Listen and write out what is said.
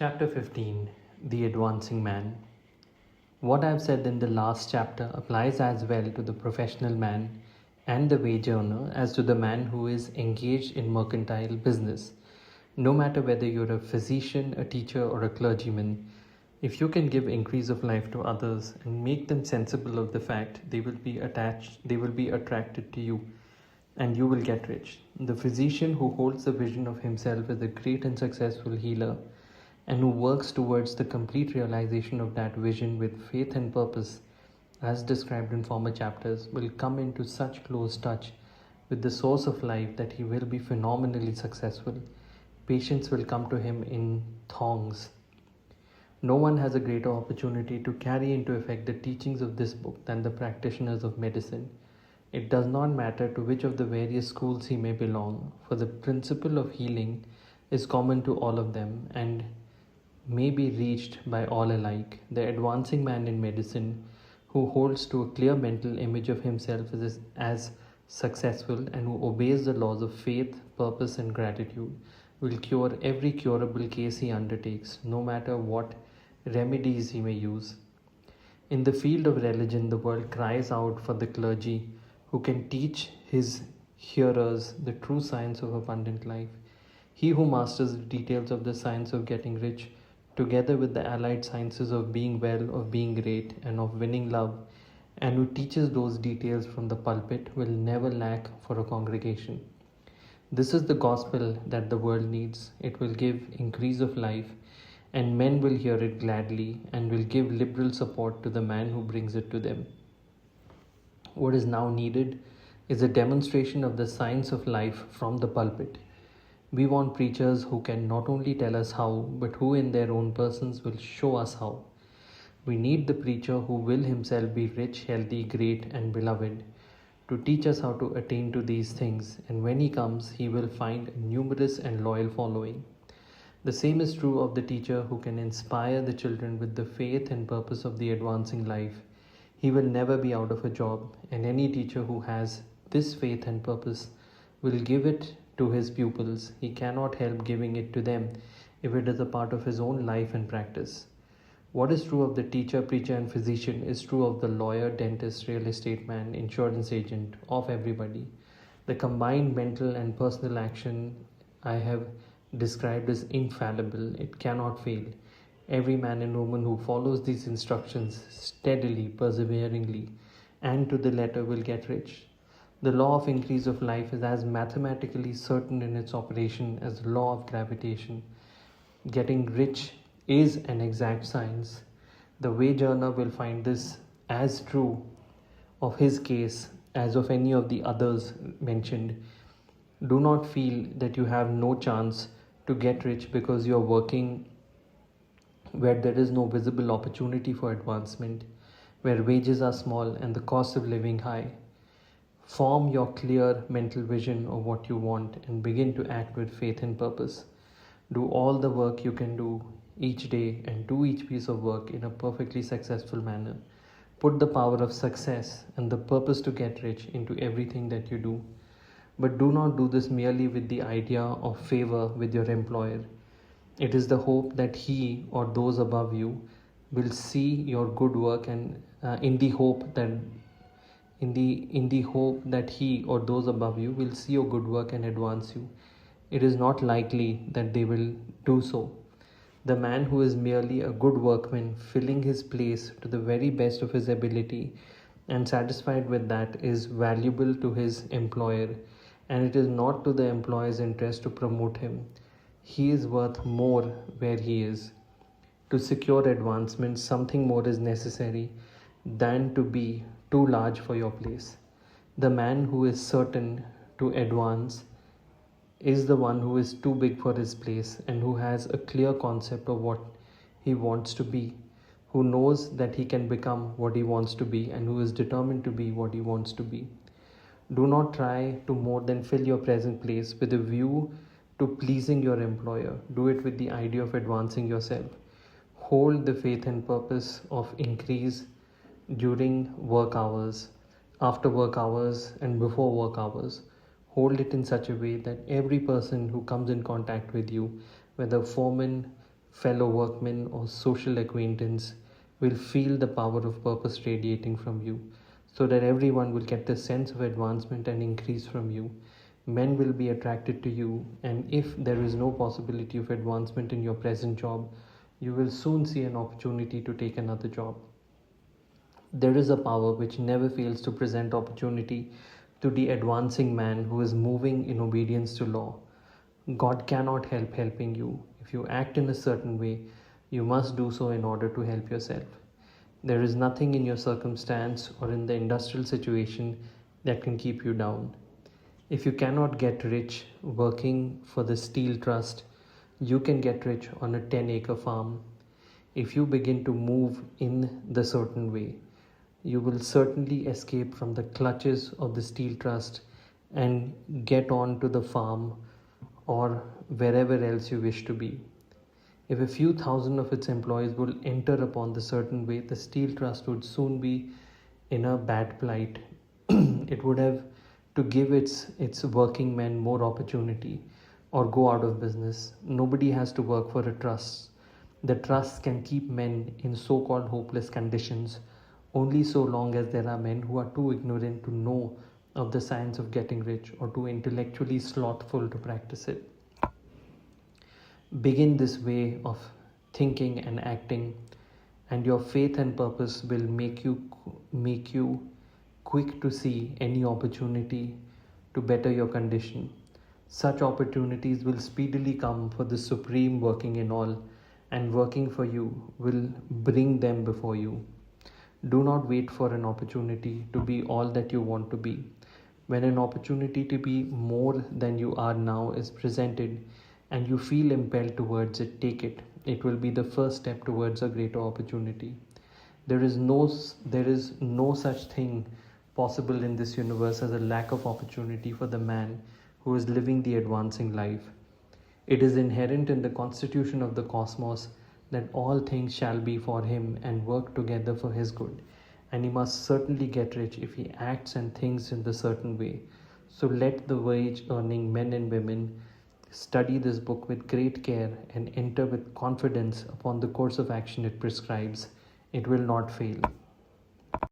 Chapter 15 The Advancing Man. What I've said in the last chapter applies as well to the professional man and the wage earner as to the man who is engaged in mercantile business. No matter whether you're a physician, a teacher, or a clergyman, if you can give increase of life to others and make them sensible of the fact, they will be attracted to you, and you will get rich. The physician who holds the vision of himself as a great and successful healer and who works towards the complete realization of that vision with faith and purpose, as described in former chapters, will come into such close touch with the source of life that he will be phenomenally successful. Patients will come to him in throngs. No one has a greater opportunity to carry into effect the teachings of this book than the practitioners of medicine. It does not matter to which of the various schools he may belong, for the principle of healing is common to all of them and may be reached by all alike. The advancing man in medicine, who holds to a clear mental image of himself as successful and who obeys the laws of faith, purpose, and gratitude, will cure every curable case he undertakes, no matter what remedies he may use. In the field of religion, the world cries out for the clergy who can teach his hearers the true science of abundant life. He who masters the details of the science of getting rich, together with the allied sciences of being well, of being great, and of winning love, and who teaches those details from the pulpit, will never lack for a congregation. This is the gospel that the world needs. It will give increase of life, and men will hear it gladly and will give liberal support to the man who brings it to them. What is now needed is a demonstration of the science of life from the pulpit. We want preachers who can not only tell us how, but who in their own persons will show us how. We need the preacher who will himself be rich, healthy, great, and beloved, to teach us how to attain to these things, and when he comes, he will find a numerous and loyal following. The same is true of the teacher who can inspire the children with the faith and purpose of the advancing life. He will never be out of a job, and any teacher who has this faith and purpose will give it to his pupils. He cannot help giving it to them if it is a part of his own life and practice. What is true of the teacher, preacher, and physician is true of the lawyer, dentist, real estate man, insurance agent, of everybody. The combined mental and personal action I have described is infallible. It cannot fail. Every man and woman who follows these instructions steadily, perseveringly, and to the letter will get rich. The law of increase of life is as mathematically certain in its operation as the law of gravitation. Getting rich is an exact science. The wage earner will find this as true of his case as of any of the others mentioned. Do not feel that you have no chance to get rich because you are working where there is no visible opportunity for advancement, where wages are small and the cost of living high. Form your clear mental vision of what you want and begin to act with faith and purpose. Do all the work you can do each day and do each piece of work in a perfectly successful manner. Put the power of success and the purpose to get rich into everything that you do. But do not do this merely with the idea of favor with your employer. It is the hope that he or those above you will see your good work, and in the hope that he or those above you will see your good work and advance you. It is not likely that they will do so. The man who is merely a good workman, filling his place to the very best of his ability and satisfied with that, is valuable to his employer, and it is not to the employer's interest to promote him. He is worth more where he is. To secure advancement, something more is necessary than to be too large for your place. The man who is certain to advance is the one who is too big for his place and who has a clear concept of what he wants to be, who knows that he can become what he wants to be, and who is determined to be what he wants to be. Do not try to more than fill your present place with a view to pleasing your employer. Do it with the idea of advancing yourself. Hold the faith and purpose of increase during work hours, after work hours, and before work hours. Hold it in such a way that every person who comes in contact with you, whether foreman, fellow workmen, or social acquaintance will feel the power of purpose radiating from you, so that everyone will get the sense of advancement and increase from you. Men will be attracted to you, and if there is no possibility of advancement in your present job, you will soon see an opportunity to take another job. There is a power which never fails to present opportunity to the advancing man who is moving in obedience to law. God cannot help helping you. If you act in a certain way, you must do so in order to help yourself. There is nothing in your circumstance or in the industrial situation that can keep you down. If you cannot get rich working for the steel trust, you can get rich on a 10-acre farm. If you begin to move in the certain way, you will certainly escape from the clutches of the steel trust and get on to the farm or wherever else you wish to be. If a few thousand of its employees will enter upon the certain way, the steel trust would soon be in a bad plight. It would have to give its working men more opportunity or go out of business. Nobody has to work for a trust. The trusts can keep men in so-called hopeless conditions only so long as there are men who are too ignorant to know of the science of getting rich or too intellectually slothful to practice it. Begin this way of thinking and acting, and your faith and purpose will make you quick to see any opportunity to better your condition. Such opportunities will speedily come, for the Supreme working in all and working for you will bring them before you. Do not wait for an opportunity to be all that you want to be. When an opportunity to be more than you are now is presented and you feel impelled towards it, take it. It will be the first step towards a greater opportunity. There is no such thing possible in this universe as a lack of opportunity for the man who is living the advancing life. It is inherent in the constitution of the cosmos that all things shall be for him and work together for his good. And he must certainly get rich if he acts and thinks in the certain way. So let the wage earning men and women study this book with great care and enter with confidence upon the course of action it prescribes. It will not fail.